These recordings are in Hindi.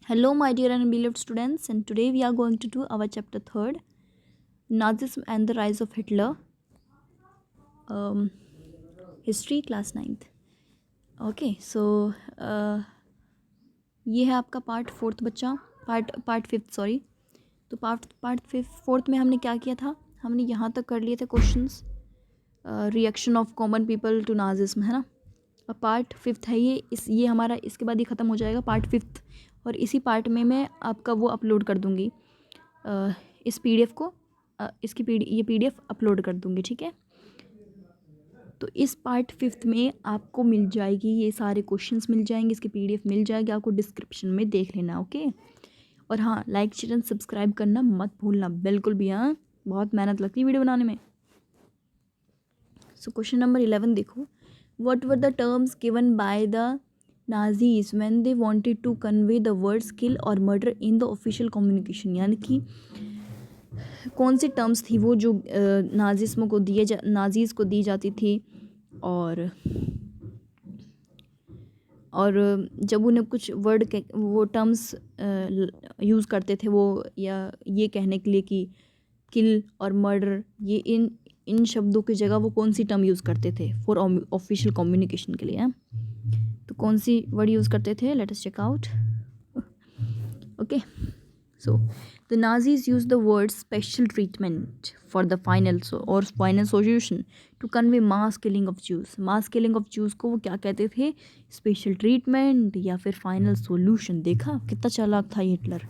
Hello, my dear and beloved students, and today we are going to do our chapter 3rd, Nazism and the Rise of Hitler, History, class 9th. Okay, so ये है आपका पार्ट फोर्थ बच्चा, पार्ट फिफ्थ सॉरी। तो पार्ट फिफ्थ फोर्थ में हमने क्या किया था, हमने यहाँ तक कर लिए थे questions, reaction of common people to Nazism, है ना। अब पार्ट फिफ्थ है ये हमारा, इसके बाद ये ख़त्म हो जाएगा पार्ट फिफ्थ। और इसी पार्ट में मैं आपका वो अपलोड कर दूँगी, इस पीडीएफ को, ये पीडीएफ अपलोड कर दूँगी, ठीक है। तो इस पार्ट फिफ्थ में आपको मिल जाएगी, ये सारे क्वेश्चंस मिल जाएंगे, इसकी पीडीएफ मिल जाएगी आपको, डिस्क्रिप्शन में देख लेना, ओके। और हाँ, लाइक शेयर एंड सब्सक्राइब करना मत भूलना बिल्कुल भी, हाँ, बहुत मेहनत लगती है वीडियो बनाने में। सो क्वेश्चन नंबर 11 देखो, what were the terms given by the Nazis when they wanted to convey the words kill और murder in the official communication. यानी कि कौन सी टर्म्स थी वो जो नाजिज्म को नाजीज़ को दी जाती थी, और जब उन्हें कुछ वर्ड के वो टर्म्स यूज़ करते थे वो, या ये कहने के लिए कि किल और मर्डर, ये इन शब्दों की जगह वो कौन सी टर्म यूज़ करते थे फॉर ऑफिशियल कम्युनिकेशन के लिए, हैं। तो कौन सी वर्ड यूज़ करते थे, let us check out, okay. So, the Nazis used the word special treatment for the final solution to convey mass killing of Jews. Mass killing of Jews को वो क्या कहते थे, special treatment या फिर final solution। देखा कितना चालाक था ये हिटलर।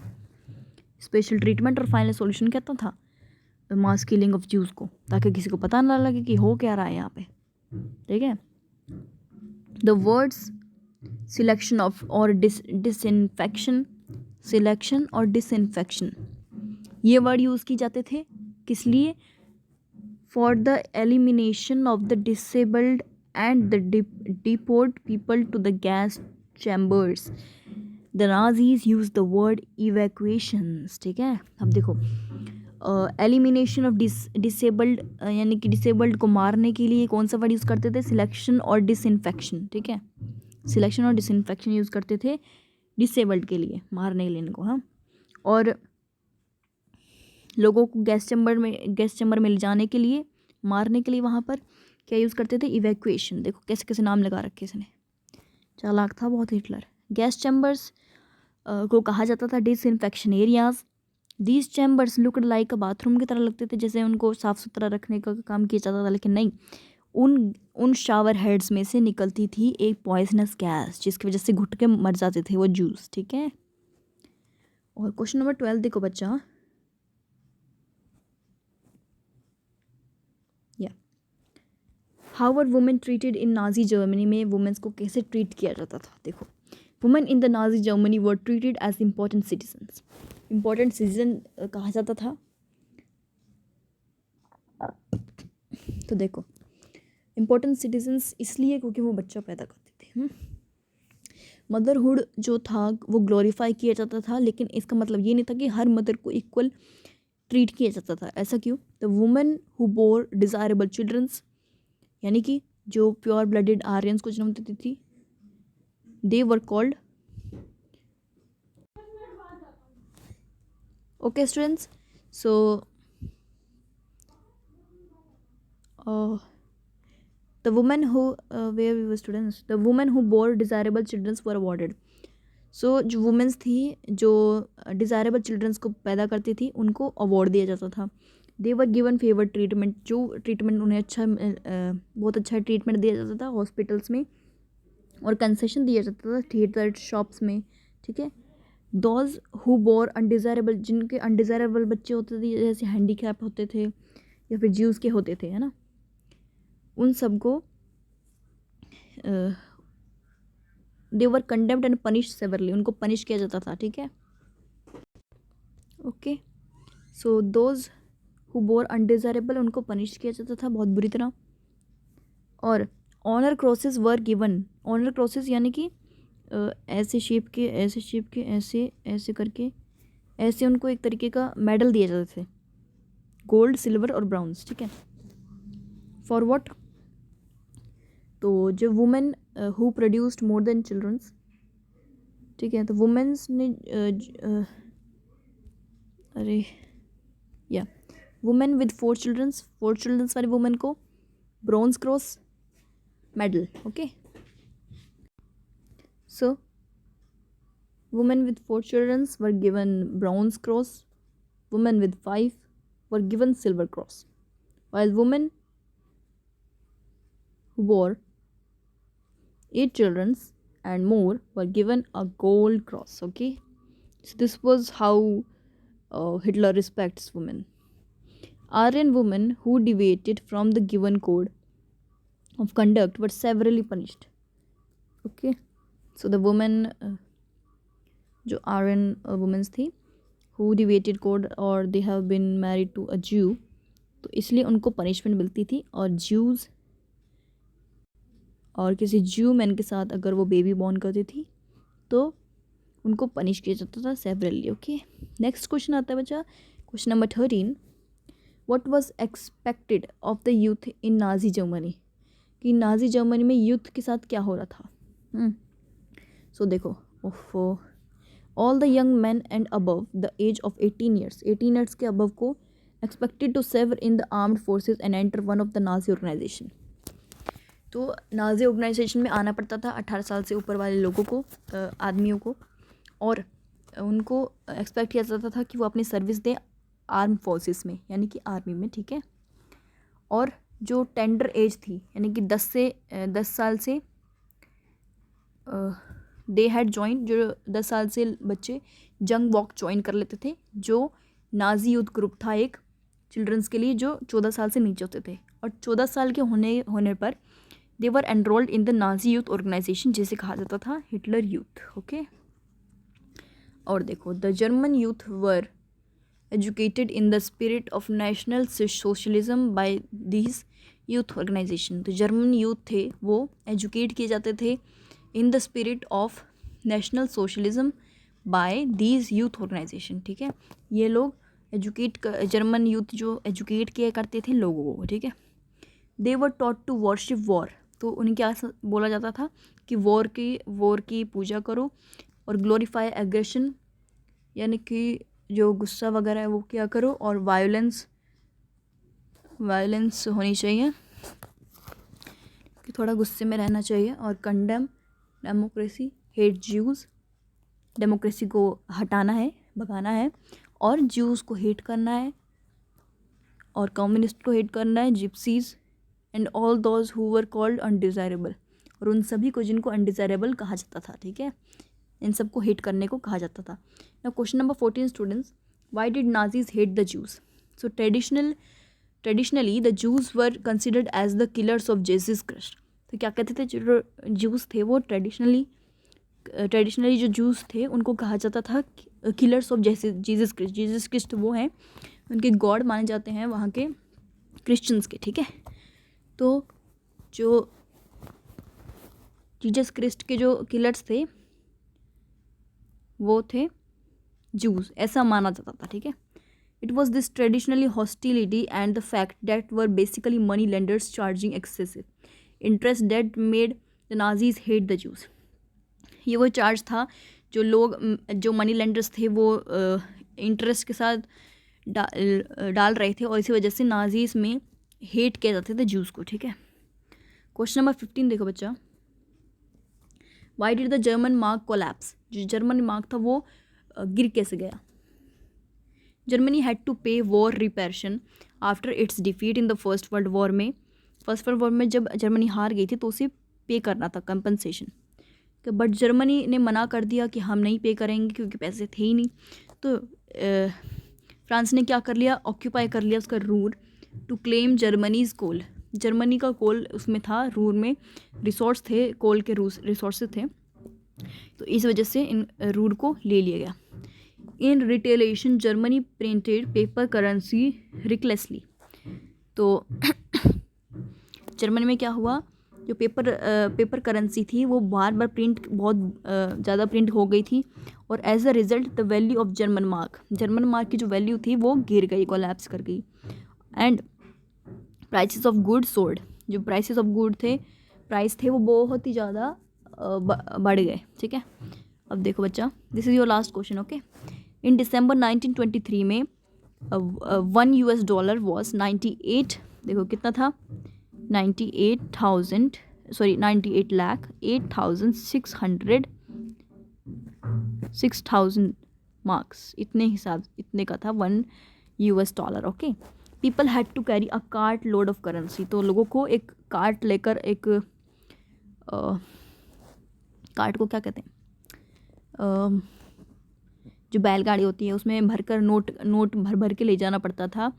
special treatment और final solution कहता था mass killing of Jews को, ताकि किसी को पता ना लगे कि हो क्या रहा है यहाँ पे, ठीक है। The words selection of or disinfection, selection और डिसइंफेक्शन, ये वर्ड यूज़ की जाते थे किस लिए, for the elimination of the disabled and the deport people to the gas chambers. The Nazis use the word evacuations, ठीक है। अब देखो, एलिमिनेशन ऑफ डिसेबल्ड, यानी कि डिसेबल्ड को मारने के लिए कौन सा वर्ड यूज़ करते थे, सिलेक्शन और डिसइंफेक्शन, ठीक है। सिलेक्शन और डिसइंफेक्शन यूज़ करते थे डिसेबल्ड के लिए, मारने के लिए इनको, हाँ। और लोगों को गैस चैम्बर में ले जाने के लिए, मारने के लिए वहाँ पर क्या यूज़ करते थे, इवैक्यूएशन। देखो कैसे कैसे नाम लगा रखे इसने, चालाक था बहुत हिटलर। गैस चैम्बर्स को कहा जाता था disinfection areas. These chambers looked like a bathroom की तरह लगते थे, जैसे उनको साफ़ सुथरा रखने का काम किया जाता था, लेकिन नहीं, उन शावर हेड्स में से निकलती थी एक पॉइजनस गैस, जिसकी वजह से घुट के मर जाते थे वो जूस, ठीक है। और क्वेश्चन नंबर 12 देखो बच्चा, या how were women treated in Nazi Germany. में वुमेन्स को कैसे ट्रीट किया जाता था, देखो। Women in the Nazi Germany were treated as important citizens. Important citizen कहा जाता था। तो देखो, इम्पोर्टेंट सिटीजन्स इसलिए क्योंकि वो बच्चा पैदा करते थे। मदरहुड जो था वो ग्लोरीफाई किया जाता था, लेकिन इसका मतलब ये नहीं था कि हर मदर को इक्वल ट्रीट किया जाता था। ऐसा क्यों, the women who bore desirable childrens, यानी कि जो प्योर ब्लडेड आर्यंस को जन्म देती थी, they were called, okay students. So the women who where we were students, the women who bore desirable children were awarded. सो जो वुमेंस थी जो डिज़ायरेबल चिल्ड्रंस को पैदा करती थी, उनको अवार्ड दिया जाता था। दे वर गिवन फेवर ट्रीटमेंट, जो ट्रीटमेंट उन्हें अच्छा बहुत अच्छा ट्रीटमेंट दिया जाता था हॉस्पिटल्स में, और कंसेशन दिया जाता था थिएटर शॉप्स में, ठीक है। दोज हु बोर अनडिज़ायरेबल, जिनके अनडिज़ायरेबल बच्चे होते थे, जैसे हैंडीकैप होते थे या फिर ज्यूज़ के होते थे, है ना, उन सबको they were condemned and punish severely, उनको पनिश किया जाता था, ठीक है। Okay, so those who bore undesirable, उनको पनिश किया जाता था बहुत बुरी तरह। और honour crosses were given, honour crosses यानी कि ऐसे शेप के ऐसे ऐसे करके, ऐसे उनको एक तरीके का मेडल दिए जाते थे, गोल्ड सिल्वर और ब्राउन्स, ठीक है। फॉर व्हाट, तो जो women who produced more than childrens, ठीक है। तो वुमेन्स ने वुमेन विद 4 चिल्ड्रंस वाली वुमेन को bronze cross medal. Okay, so women with 4 childrens were given bronze cross, women with 5 were given silver cross, while women who bore 8 children and more were given a gold cross. Okay, so this was how Hitler respects women. Aryan women who deviated from the given code of conduct were severely punished. Okay, so the women जो Aryan women थी who deviated code और they have been married to a Jew, तो इसलिए उनको पनिशमेंट मिलती थी। और ज्यूज़ और किसी ज्यू मैन के साथ अगर वो बेबी बॉर्न करती थी तो उनको पनिश किया जाता था सेवरली। ओके, नेक्स्ट क्वेश्चन आता है बच्चा, question number 13, what was expected of the youth in Nazi Germany, कि नाजी जर्मनी में यूथ के साथ क्या हो रहा था। सो देखो, all the young man and above the age of 18 years के अबव को expected to serve in the armed forces and enter one of the Nazi organisation. तो नाजी ऑर्गेनाइजेशन में आना पड़ता था 18 साल से ऊपर वाले लोगों को, आदमियों को, और उनको एक्सपेक्ट किया जाता था कि वो अपनी सर्विस दें आर्म फोर्सेस में, यानी कि आर्मी में। ठीक है, और जो टेंडर एज थी यानी कि 10 साल से दे हैड ज्वाइन, जो 10 साल से बच्चे जंग वॉक ज्वाइन कर लेते थे, जो नाजी यूथ ग्रुप था एक चिल्ड्रंस के लिए जो 14 साल से नीचे होते थे, और 14 साल के होने पर they were enrolled in the Nazi youth organisation, जिसे कहा जाता था हिटलर यूथ। ओके, और देखो, the German youth were educated in the spirit of national socialism by this youth organisation. तो जर्मन यूथ थे वो एजुकेट किए जाते थे in the spirit of national socialism by these youth organisation. ठीक है, ये लोग जर्मन यूथ जो एजुकेट किया करते थे लोगों को। ठीक है, they were taught to worship war, तो उन्हें क्या बोला जाता था कि वॉर की पूजा करो, और ग्लोरीफाई एग्रेशन, यानी कि जो गुस्सा वगैरह है वो क्या करो, और वायलेंस होनी चाहिए कि थोड़ा गुस्से में रहना चाहिए, और condemn democracy, hate Jews, democracy को हटाना है, भगाना है, और ज्यूज़ को हेट करना है, और कम्युनिस्ट को हेट करना है, gypsies and all those who were called undesirable, और उन सभी को जिनको अनडिज़ायरेबल कहा जाता था। ठीक है, इन सबको हेट करने को कहा जाता था। Now question number 14 students, why did Nazis hate the Jews. So traditionally the Jews were considered as the killers of Jesus Christ. तो क्या कहते थे, जो ज्यूज़ थे वो ट्रेडिशनली जो ज्यूज़ थे उनको कहा जाता था killers of Jesus Christ. Jesus Christ वो हैं, उनके गॉड माने जाते हैं वहाँ के क्रिश्चियंस के। ठीक है, तो जो जीसस क्राइस्ट के जो किलर्स थे वो थे ज्यूज़, ऐसा माना जाता था। ठीक है, it was this traditionally hostility and the fact that were basically money lenders charging excessive interest that made the Nazis hate the Jews. ये वो चार्ज था जो मनी लेंडर्स थे वो इंटरेस्ट के साथ डाल रहे थे, और इसी वजह से नाजीज में हेट किया जाते थे ज्यूज़ को। ठीक है, क्वेश्चन नंबर 15 देखो बच्चा, why did the German mark collapse. जो जर्मन मार्क था वो गिर कैसे गया। Germany had to pay war reparation after its defeat in the first world war में। फर्स्ट वर्ल्ड वॉर में जब जर्मनी हार गई थी तो उसे पे करना था कंपनसेशन, बट जर्मनी ने मना कर दिया कि हम नहीं पे करेंगे क्योंकि पैसे थे ही नहीं। तो फ्रांस ने क्या कर लिया, ऑक्यूपाई कर लिया उसका Ruhr to claim Germany's coal. Germany का कोल उसमें था, रूर में रिसोर्स थे, कोल के रिसोर्सेज थे, तो इस वजह से इन रूर को ले लिया गया। In retaliation Germany printed paper currency recklessly. तो जर्मनी में क्या हुआ, जो पेपर करेंसी थी वो बार बार बहुत ज़्यादा प्रिंट हो गई थी, और as a result the value of German mark की जो वैल्यू थी वो गिर गई, कोलैप्स कर गई। And prices of good sold, जो प्राइस थे वो बहुत ही ज़्यादा बढ़ गए। ठीक है, अब देखो बच्चा, this is your last question, okay. In December 1923 में $1 वॉज 98, देखो कितना था, 98 लाख 6,000 मार्क्स, इतने का था $1, okay. People had to carry a cart load of currency, तो लोगों को एक कार्ट लेकर, एक कार्ट को क्या कहते हैं, जो बैलगाड़ी होती है उसमें भरकर नोट भर के ले जाना पड़ता था,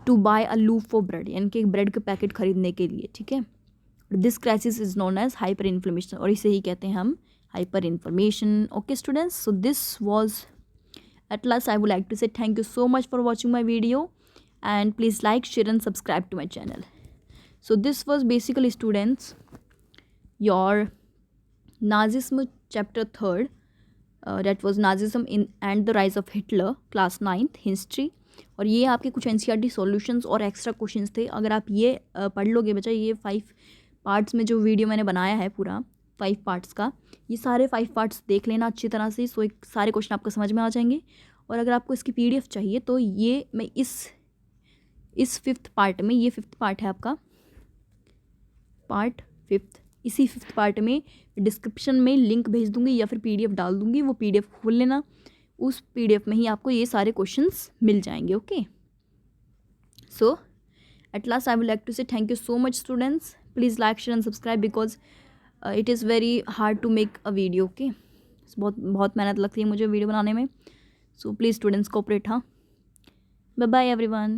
to buy a loaf of bread, यानी कि एक ब्रेड के पैकेट खरीदने के लिए, ठीक है। This crisis is known as hyper inflammation, और इसे ही कहते हैं हम hyper inflammation, okay students. So this was at last I would like to say thank you so much for watching my video, and please like, share and subscribe to my channel. So this was basically students your Nazism chapter 3rd, that was Nazism in and the rise of Hitler, class 9th history, और ये आपके कुछ NCERT सॉल्यूशंस और एक्स्ट्रा क्वेश्चंस थे। अगर आप ये पढ़ लोगे बच्चा, ये 5 पार्ट्स में जो वीडियो मैंने बनाया है पूरा 5 पार्ट्स का, ये सारे 5 पार्ट्स देख लेना अच्छी तरह से, सो एक सारे क्वेश्चन आपको समझ में आ जाएंगे। और अगर आपको इसकी PDF चाहिए तो ये मैं इस 5th पार्ट में, ये 5th पार्ट है आपका, पार्ट 5th, इसी 5th पार्ट में डिस्क्रिप्शन में लिंक भेज दूंगी या फिर PDF डाल दूंगी, वो PDF खोल लेना, उस PDF में ही आपको ये सारे क्वेश्चंस मिल जाएंगे, okay. So at last I would like to say thank you so much students, please like, share and subscribe, because it is very hard to make a video, okay. बहुत मेहनत लगती है मुझे वीडियो बनाने में, सो प्लीज़ स्टूडेंट्स कोऑपरेट, हाँ। Bye bye everyone.